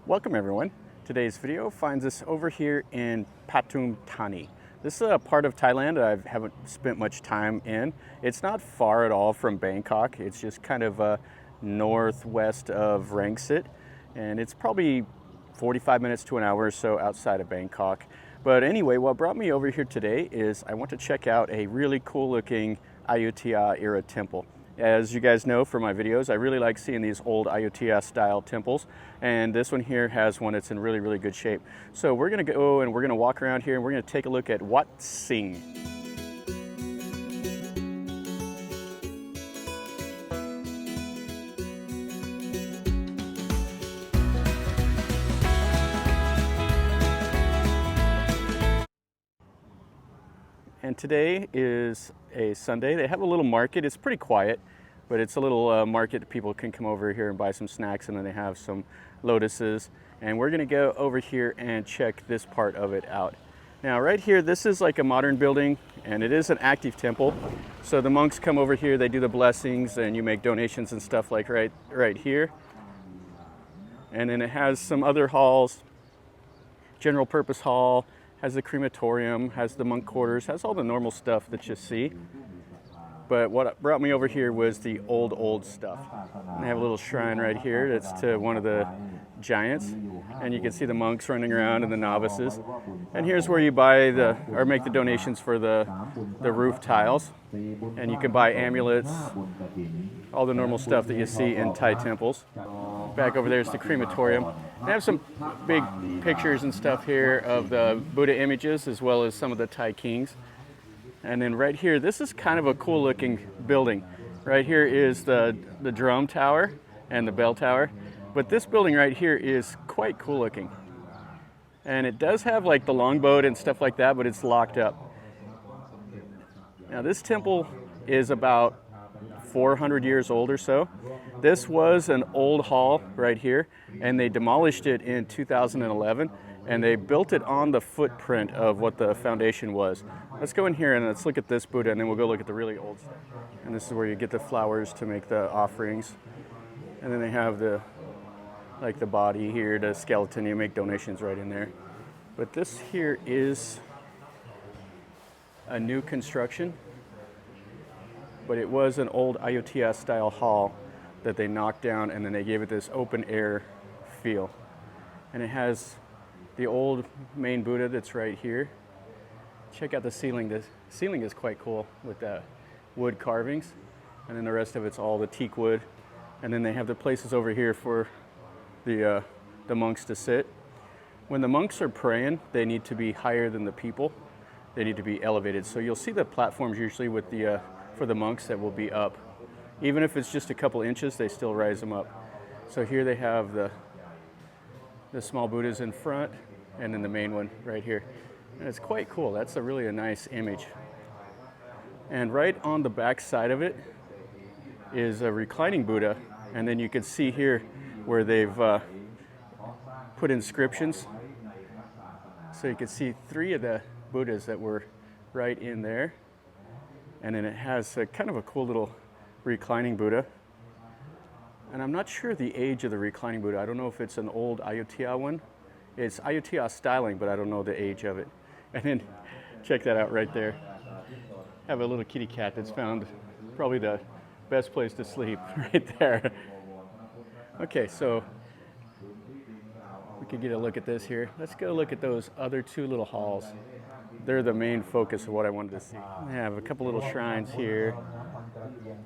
Welcome everyone. Today's video finds us over here in Pathum Thani. This is a part of Thailand that I haven't spent much time in. It's not far at all from Bangkok. It's just kind of northwest of Rangsit, and it's probably 45 minutes to an hour or so outside of Bangkok. But anyway, what brought me over here today is I want to check out a really cool looking Ayutthaya era temple. As you guys know from my videos, I really like seeing these old Ayutthaya style temples, and this one here has one that's in really good shape. So we're gonna go and we're gonna walk around here and we're gonna take a look at Wat Sing. And today is a Sunday. They have a little market. It's pretty quiet, but it's a little market that people can come over here and buy some snacks, and then they have some lotuses. And we're gonna go over here and check this part of it out. Now right here, this is like a modern building, and it is an active temple. So the monks come over here, they do the blessings, and you make donations and stuff like right here. And then it has some other halls, general purpose hall, has the crematorium, has the monk quarters, has all the normal stuff that you see. But what brought me over here was the old stuff. And they have a little shrine right here that's to one of the giants. And you can see the monks running around and the novices. And here's where you buy or make the donations for the roof tiles. And you can buy amulets, all the normal stuff that you see in Thai temples. Back over there is the crematorium. They have some big pictures and stuff here of the Buddha images, as well as some of the Thai kings. And then right here, this is kind of a cool looking building. Right here is the drum tower and the bell tower. But this building right here is quite cool looking. And it does have like the longboat and stuff like that, but it's locked up. Now this temple is about 400 years old or so. This was an old hall right here, and they demolished it in 2011, and they built it on the footprint of what the foundation was. Let's go in here and let's look at this Buddha, and then we'll go look at the really old stuff. And this is where you get the flowers to make the offerings. And then they have the body here, the skeleton, you make donations right in there. But this here is a new construction, but it was an old Ayutthaya style hall that they knocked down, and then they gave it this open air feel. And it has the old main Buddha that's right here. Check out the ceiling. The ceiling is quite cool with the wood carvings, and then the rest of it's all the teak wood. And then they have the places over here for the monks to sit. When the monks are praying, they need to be higher than the people. They need to be elevated. So you'll see the platforms usually with for the monks that will be up. Even if it's just a couple inches, they still rise them up. So here they have the small Buddhas in front, and then the main one right here. And it's quite cool. That's really a nice image. And right on the back side of it is a reclining Buddha. And then you can see here where they've put inscriptions. So you can see 3 of the Buddhas that were right in there. And then it has kind of a cool little reclining Buddha. And I'm not sure the age of the reclining Buddha. I don't know if it's an old Ayutthaya one. It's Ayutthaya styling, but I don't know the age of it. And then check that out right there. Have a little kitty cat that's found probably the best place to sleep right there. Okay, so we can get a look at this here. Let's go look at those other 2 little halls. They're the main focus of what I wanted to see. I have a couple little shrines here.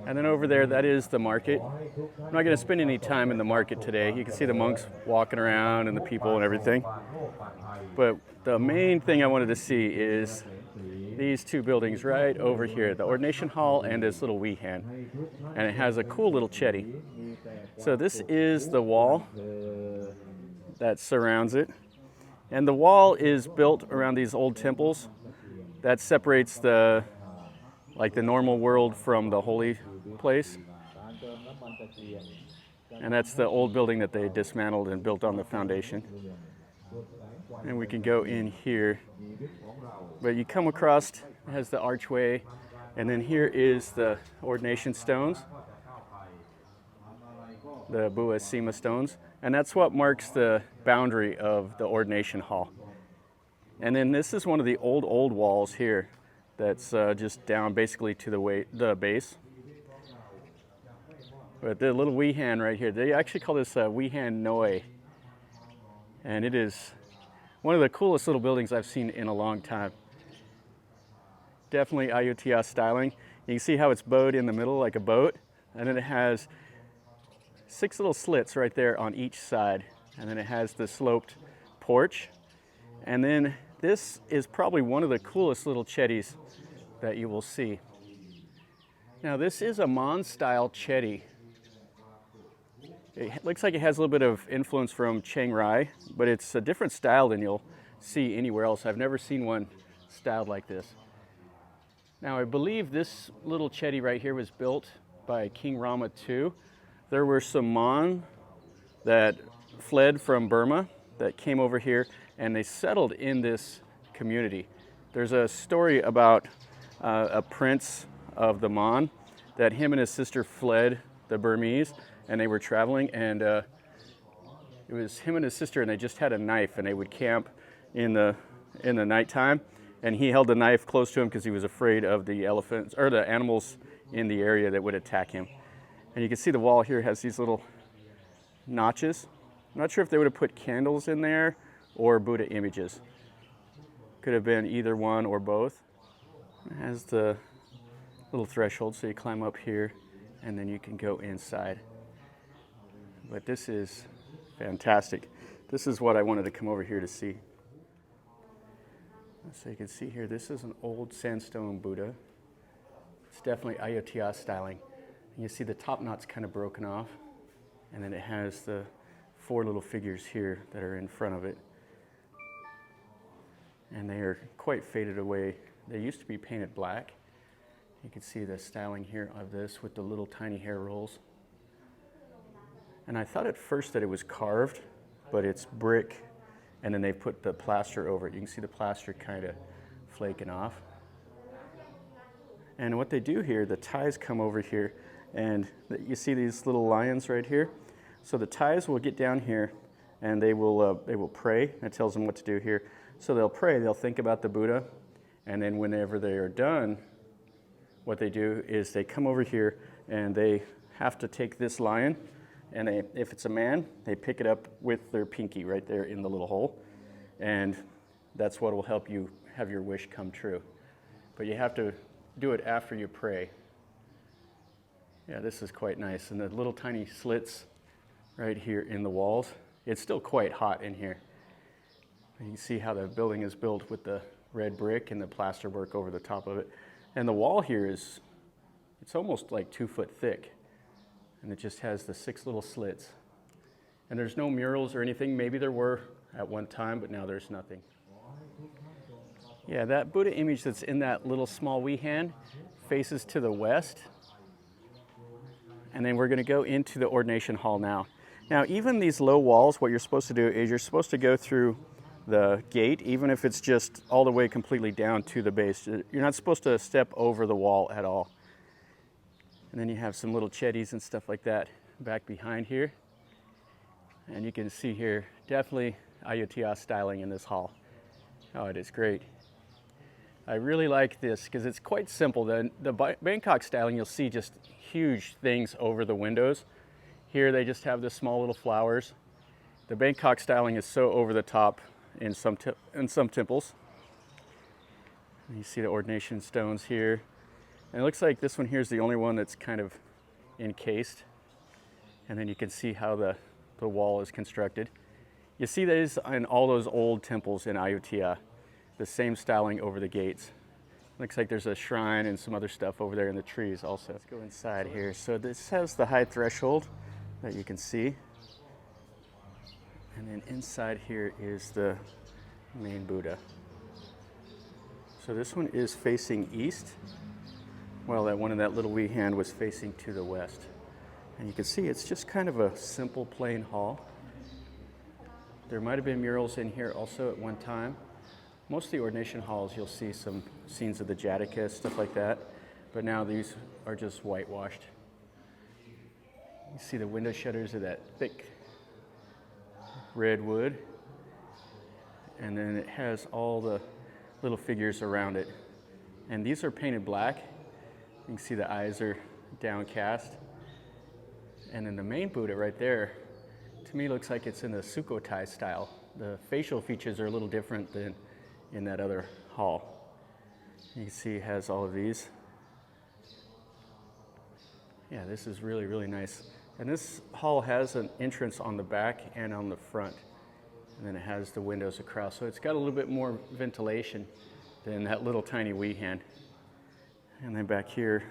And then over there, that is the market. I'm not going to spend any time in the market today. You can see the monks walking around and the people and everything. But the main thing I wanted to see is these 2 buildings right over here, the ordination hall and this little Wihan. And it has a cool little chetty. So this is the wall that surrounds it. And the wall is built around these old temples. That separates the normal world from the holy place. And that's the old building that they dismantled and built on the foundation. And we can go in here. But you come across, it has the archway, and then here is the ordination stones. the Buddha Sima stones. And that's what marks the boundary of the ordination hall. And then this is one of the old walls here that's just down basically to the base. But the little Wihan right here, they actually call this Wihan Noi. And it is one of the coolest little buildings I've seen in a long time. Definitely Ayutthaya styling. You can see how it's bowed in the middle like a boat. And then it has 6 little slits right there on each side. And then it has the sloped porch. And then this is probably one of the coolest little chetties that you will see. Now this is a Mon style chetty. It looks like it has a little bit of influence from Chiang Rai, but it's a different style than you'll see anywhere else. I've never seen one styled like this. Now I believe this little chetty right here was built by King Rama II. There were some Mon that fled from Burma that came over here and they settled in this community. There's a story about a prince of the Mon that him and his sister fled the Burmese and they were traveling, and it was him and his sister, and they just had a knife, and they would camp in the nighttime, and he held the knife close to him because he was afraid of the elephants or the animals in the area that would attack him. And you can see the wall here has these little notches. I'm not sure if they would have put candles in there or Buddha images. Could have been either one or both. It has the little threshold, so you climb up here, and then you can go inside. But this is fantastic. This is what I wanted to come over here to see. So you can see here, this is an old sandstone Buddha. It's definitely Ayutthaya styling. And you see the top knot's kind of broken off. And then it has the 4 little figures here that are in front of it. And they are quite faded away. They used to be painted black. You can see the styling here of this with the little tiny hair rolls. And I thought at first that it was carved, but it's brick, and then they put the plaster over it. You can see the plaster kind of flaking off. And what they do here, the ties come over here, and you see these little lions right here. So the ties will get down here, and they will pray. It tells them what to do here. So they'll pray, they'll think about the Buddha, and then whenever they are done, what they do is they come over here, and they have to take this lion, and if it's a man, they pick it up with their pinky right there in the little hole. And that's what will help you have your wish come true. But you have to do it after you pray. Yeah, this is quite nice. And the little tiny slits right here in the walls. It's still quite hot in here. You can see how the building is built with the red brick and the plaster work over the top of it. And the wall here it's almost like 2 foot thick. And it just has the 6 little slits. And there's no murals or anything. Maybe there were at one time, but now there's nothing. Yeah, that Buddha image that's in that little small Wihan faces to the west. And then we're going to go into the ordination hall now. Now, even these low walls, what you're supposed to do is you're supposed to go through the gate, even if it's just all the way completely down to the base. You're not supposed to step over the wall at all. And then you have some little chetties and stuff like that back behind here. And you can see here, definitely Ayutthaya styling in this hall. Oh, it is great. I really like this because it's quite simple. The Bangkok styling, you'll see just huge things over the windows. Here they just have the small little flowers. The Bangkok styling is so over the top in some temples. And you see the ordination stones here. And it looks like this one here is the only one that's kind of encased. And then you can see how the wall is constructed. You see these in all those old temples in Ayutthaya, the same styling over the gates. Looks like there's a shrine and some other stuff over there in the trees also. Let's go inside here. So this has the high threshold that you can see. And then inside here is the main Buddha. So this one is facing east, while that one in that little Wihan was facing to the west. And you can see it's just kind of a simple plain hall. There might have been murals in here also at one time. Most of the ordination halls you'll see some scenes of the Jataka, stuff like that, but now these are just whitewashed. You see the window shutters are that thick redwood. And then it has all the little figures around it. And these are painted black. You can see the eyes are downcast. And then the main Buddha right there, to me looks like it's in the Sukhothai style. The facial features are a little different than in that other hall. You can see it has all of these. Yeah, this is really, really nice. And this hall has an entrance on the back and on the front. And then it has the windows across. So it's got a little bit more ventilation than that little tiny Wihan. And then back here,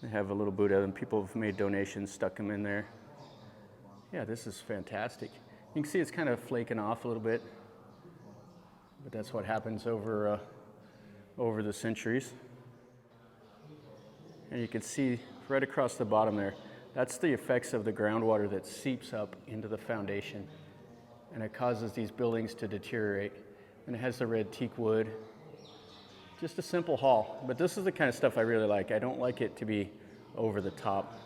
they have a little Buddha, and people have made donations, stuck them in there. Yeah, this is fantastic. You can see it's kind of flaking off a little bit, but that's what happens over the centuries. And you can see right across the bottom there, that's the effects of the groundwater that seeps up into the foundation. And it causes these buildings to deteriorate. And it has the red teak wood. Just a simple hall, but this is the kind of stuff I really like. I don't like it to be over the top.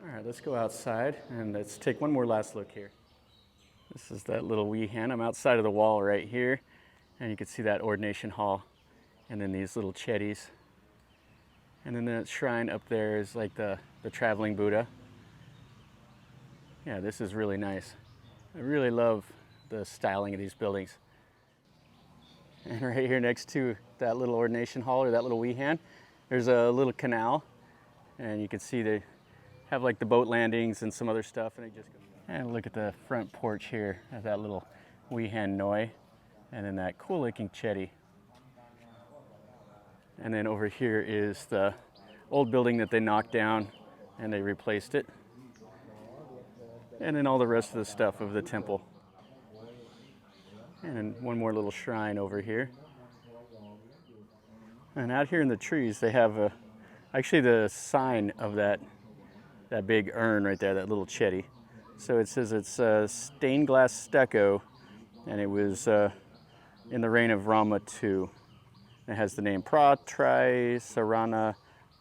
All right, let's go outside and let's take one more last look here. This is that little Wihan. I'm outside of the wall right here, and you can see that ordination hall, and then these little chetties. And then that shrine up there is like the traveling Buddha. Yeah, this is really nice. I really love the styling of these buildings. And right here next to that little ordination hall, or that little Wihan, there's a little canal. And you can see they have like the boat landings and some other stuff. And look at the front porch here of that little Wihan Noi. And then that cool looking chetty. And then over here is the old building that they knocked down and they replaced it. And then all the rest of the stuff of the temple. And then one more little shrine over here. And out here in the trees, they have actually the sign of that big urn right there, that little chetty. So it says it's stained glass stucco, and it was in the reign of Rama II. It has the name Pra-Tri Sarana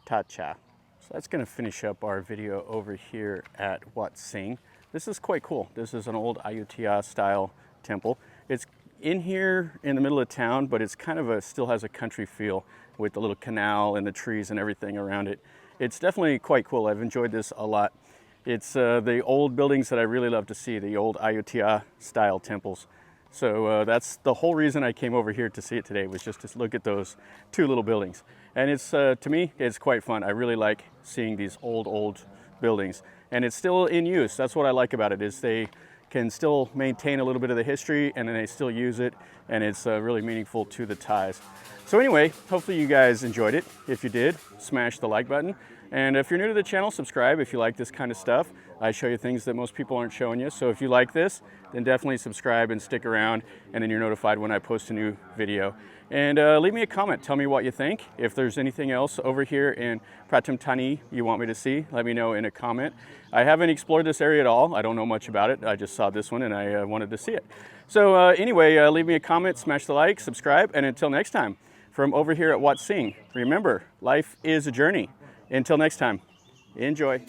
Tacha. So that's going to finish up our video over here at Wat Sing. This is quite cool. This is an old Ayutthaya style temple. It's in here in the middle of town, but it's kind of still has a country feel with the little canal and the trees and everything around it. It's definitely quite cool. I've enjoyed this a lot. It's the old buildings that I really love to see, the old Ayutthaya style temples. So that's the whole reason I came over here to see it today, was just to look at those two little buildings. And it's to me, it's quite fun. I really like seeing these old buildings. And it's still in use. That's what I like about it, is they can still maintain a little bit of the history, and then they still use it, and it's really meaningful to the Thais. So anyway, hopefully you guys enjoyed it. If you did, smash the like button. And if you're new to the channel, subscribe if you like this kind of stuff. I show you things that most people aren't showing you. So if you like this, then definitely subscribe and stick around, and then you're notified when I post a new video. And leave me a comment. Tell me what you think. If there's anything else over here in Pathum Thani you want me to see, let me know in a comment. I haven't explored this area at all. I don't know much about it. I just saw this one and I wanted to see it. So anyway, leave me a comment, smash the like, subscribe, and until next time, from over here at Wat Sing, remember, life is a journey. Until next time, enjoy.